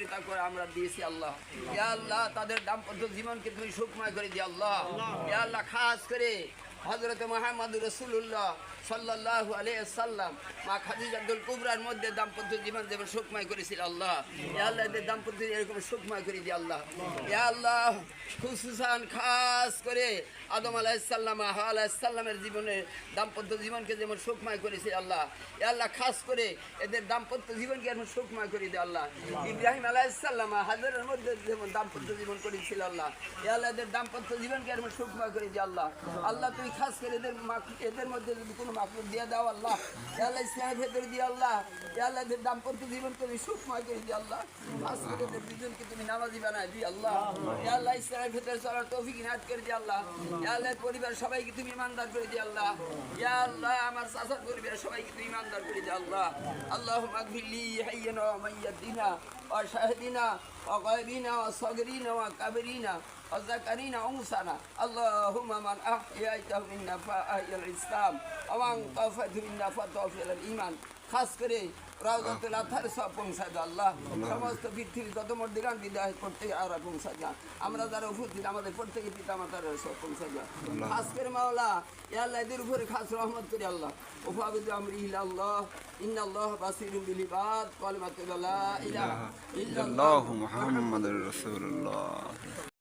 চিন্তা করে আমরা দিয়েছি আল্লাহ। ইয়া আল্লাহ তাদের দাম্পত্য জীবনকে তুমি সুখময় করে দিও আল্লাহ। ইয়া আল্লাহ খাস করে হযরত মুহাম্মদুর রাসূলুল্লাহ সাল্লাল্লাহু আলাইহি ওয়াসাল্লাম মা খাদিজাতুল কুবরার মধ্যে দাম্পত্য জীবন যেমন সুখময় করেছিল আল্লাহ, ইয়া আল্লাহ এদের দাম্পত্য এরকম সুখময় করে দিও আল্লাহ। ইয়া আল্লাহ খুসুসান খাস করে আদম আলাইহিস সালাম হাওয়া আলাইহিস সালামের জীবনে দাম্পত্য জীবনকে যেমন সুখময় করেছে আল্লাহ, ইয়া আল্লাহ খাস করে এদের দাম্পত্য জীবনকে এমন সুখময় করে দিও আল্লাহ। ইব্রাহিম আলাইহিস সালাম হাজরের মধ্যে যেমন দাম্পত্য জীবন করেছিল আল্লাহ, ইয়া আল্লাহ এদের দাম্পত্য জীবনকে এমন সুখময় করে দিও আল্লাহ। আল্লাহ তুমি খাস করে এদের মধ্যে যদি কোনো মাকলুক দিয়ে দাও আল্লাহ, ইয়া আল্লাহ ইসলামের ভেতরে দিয়ে আল্লাহ, ইয়া আল্লাহ এদের দাম্পত্য জীবনকে তুমি সুখময় করে দিও আল্লাহ। খাস করে এদের দুজনকে তুমি নামাজি বানায় দিও আল্লাহ। ইয়া আল্লাহ ইসলামের ভেতরে চলার তৌফিক ইনায়াত করে দিও আল্লাহ। ইয়া আল্লাহ পরিবার সবাইকে তুমি ইমানদার করে দিও আল্লাহ। ইয়া আল্লাহ আমার চাচার পরিবার সবাইকে তুমি ইমানদার করে দিও আল্লাহ। আল্লাহুম্মা গফিরলি হাইয়িনা ওয়া মাইয়্যিতিনা ওয়া শাহিদিনা ওয়া গায়বিনা ওয়া সাগিরিনা ওয়া কাবিরিনা ওয়া যাকারিনা ওয়া উনসানা। আল্লাহুম্মা মান আহইয়াতাহু মিন্না ফাআহিয়াল ইসলাম ওয়া মান তাওফাতাহু মিন্না ফাতাওফিল ঈমান। খাস করে রাউজাতুল আতহার সব পৌঁছায় দাও আল্লাহ। সমস্ত পৃথিবীর যত মর্দিগান বিদায় প্রত্যেকে আর পৌঁছায় দাও। আমরা যারা উপস্থিত আমাদের প্রত্যেকে পিতা মাতার সব পৌঁছায় দাও। খাস করে মাওলা ইয়া আল্লাহ এদের উপরে খাস রহমত করে আল্লাহ। উফাবিদু আমরি ইলাল্লাহ ইন্নাল্লাহ বাসীরুম বিল ইবাদ কালিমাতু লা ইলাহা ইল্লাল্লাহু মুহাম্মাদুর রাসূলুল্লাহ।